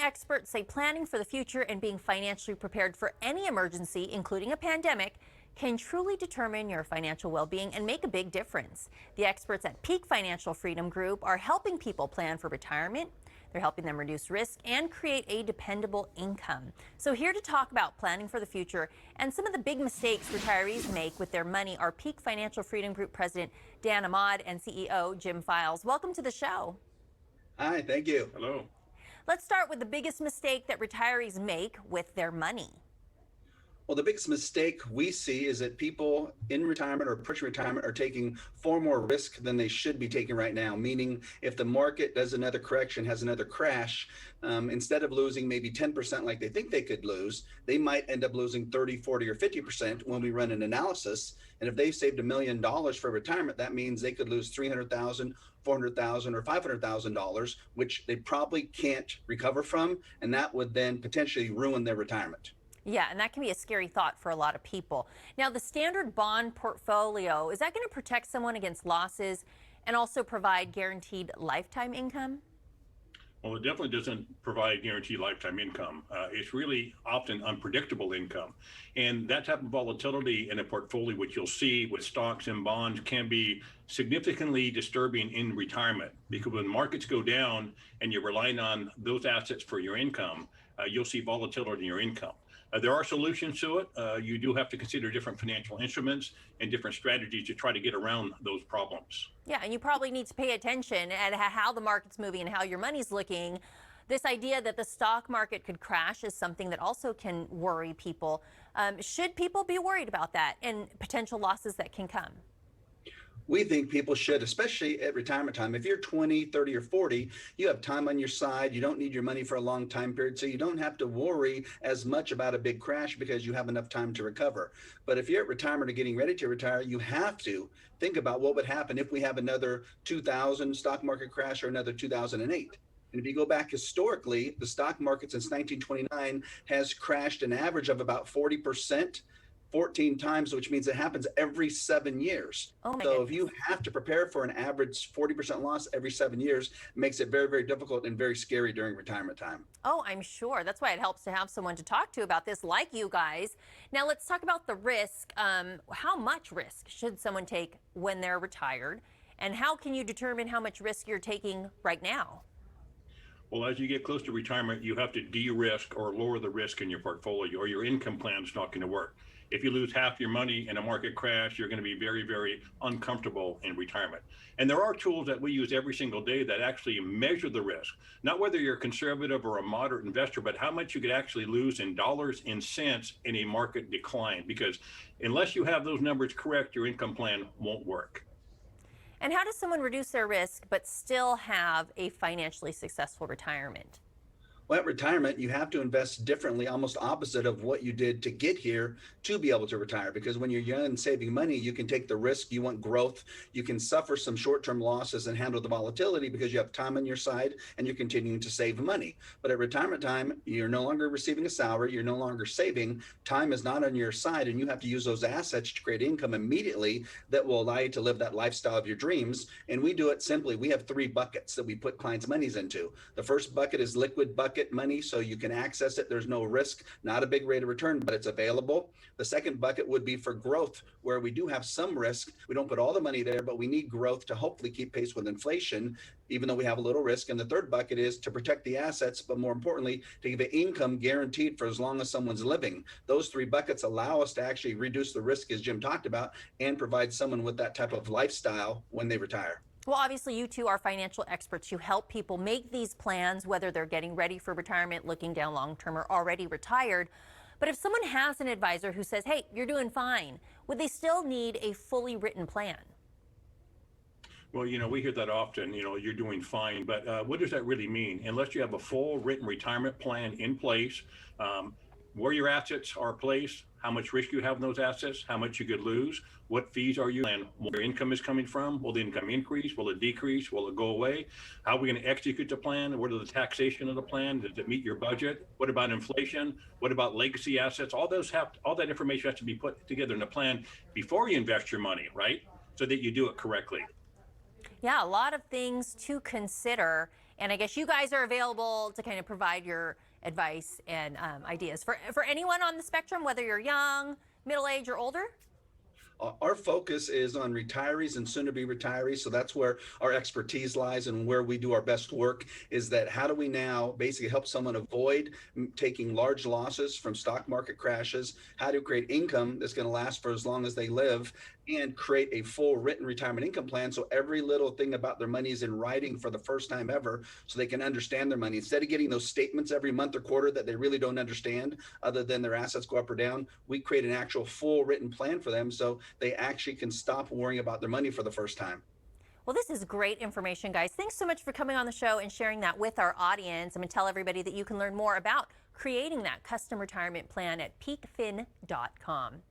experts say planning for the future and being financially prepared for any emergency, including a pandemic, can truly determine your financial well-being and make a big difference. The experts at Peak Financial Freedom Group are helping people plan for retirement. They're helping them reduce risk and create a dependable income. So here to talk about planning for the future and some of the big mistakes retirees make with their money are Peak Financial Freedom Group President Dan Ahmad and CEO Jim Files. Welcome to the show. Hi, thank you. Hello. Let's start with the biggest mistake that retirees make with their money. Well, the biggest mistake we see is that people in retirement or approaching retirement are taking far more risk than they should be taking right now. Meaning, if the market does another correction, has another crash, instead of losing maybe 10% like they think they could lose, they might end up losing 30, 40, or 50% when we run an analysis. And if they saved $1 million for retirement, that means they could lose $300,000, $400,000, or $500,000, which they probably can't recover from, and that would then potentially ruin their retirement. Yeah, and that can be a scary thought for a lot of people. Now, the standard bond portfolio, is that going to protect someone against losses and also provide guaranteed lifetime income? Well, it definitely doesn't provide guaranteed lifetime income. It's really often unpredictable income. And that type of volatility in a portfolio, which you'll see with stocks and bonds, can be significantly disturbing in retirement, because when markets go down and you're relying on those assets for your income, you'll see volatility in your income. There are solutions to it. You do have to consider different financial instruments and different strategies to try to get around those problems. Yeah, and you probably need to pay attention at how the market's moving and how your money's looking. This idea that the stock market could crash is something that also can worry people. Should people be worried about that and potential losses that can come? We think people should, especially at retirement time. If you're 20, 30, or 40, you have time on your side. You don't need your money for a long time period, so you don't have to worry as much about a big crash because you have enough time to recover. But if you're at retirement or getting ready to retire, you have to think about what would happen if we have another 2000 stock market crash or another 2008. And if you go back historically, the stock market since 1929 has crashed an average of about 40%. 14 times, which means it happens every 7 years. So if you have to prepare for an average 40% loss every 7 years, it makes it very, very difficult and very scary during retirement time. Oh, I'm sure. That's why it helps to have someone to talk to about this, like you guys. Now, let's talk about the risk. How much risk should someone take when they're retired? And how can you determine how much risk you're taking right now? Well, as you get close to retirement, you have to de-risk or lower the risk in your portfolio, or your income plan is not going to work. If you lose half your money in a market crash, you're going to be very, very uncomfortable in retirement. And there are tools that we use every single day that actually measure the risk, not whether you're a conservative or a moderate investor, but how much you could actually lose in dollars and cents in a market decline. Because unless you have those numbers correct, your income plan won't work. And how does someone reduce their risk but still have a financially successful retirement? Well, at retirement, you have to invest differently, almost opposite of what you did to get here to be able to retire. Because when you're young and saving money, you can take the risk, you want growth, you can suffer some short-term losses and handle the volatility because you have time on your side and you're continuing to save money. But at retirement time, you're no longer receiving a salary, you're no longer saving, time is not on your side, and you have to use those assets to create income immediately that will allow you to live that lifestyle of your dreams. And we do it simply. We have 3 buckets that we put clients' monies into. The first bucket is liquid bucket money, so you can access it. There's no risk, not a big rate of return, but it's available. The second bucket would be for growth, where we do have some risk. We don't put all the money there, but we need growth to hopefully keep pace with inflation, even though we have a little risk. And the third bucket is to protect the assets, but more importantly, to give an income guaranteed for as long as someone's living. Those 3 buckets allow us to actually reduce the risk, as Jim talked about, and provide someone with that type of lifestyle when they retire. Well, obviously, you two are financial experts. You help people make these plans, whether they're getting ready for retirement, looking down long-term, or already retired. But if someone has an advisor who says, hey, you're doing fine, would they still need a fully written plan? Well, we hear that often, you're doing fine, but what does that really mean? Unless you have a full written retirement plan in place, where your assets are placed, how much risk you have in those assets, how much you could lose, what fees are you, and where your income is coming from. Will the income increase? Will it decrease? Will it go away? How are we going to execute the plan? What are the taxation of the plan? Does it meet your budget? What about inflation? What about legacy assets? All that information has to be put together in a plan before you invest your money, right? So that you do it correctly. Yeah, a lot of things to consider. And I guess you guys are available to kind of provide your advice and ideas for anyone on the spectrum, whether you're young, middle age, or older. Our focus is on retirees and soon to be retirees. So that's where our expertise lies and where we do our best work is that how do we now basically help someone avoid taking large losses from stock market crashes? How to create income that's going to last for as long as they live and create a full written retirement income plan. So every little thing about their money is in writing for the first time ever so they can understand their money. Instead of getting those statements every month or quarter that they really don't understand other than their assets go up or down, we create an actual full written plan for them so they actually can stop worrying about their money for the first time. Well, this is great information, guys. Thanks so much for coming on the show and sharing that with our audience. I'm going to tell everybody that you can learn more about creating that custom retirement plan at peakfin.com.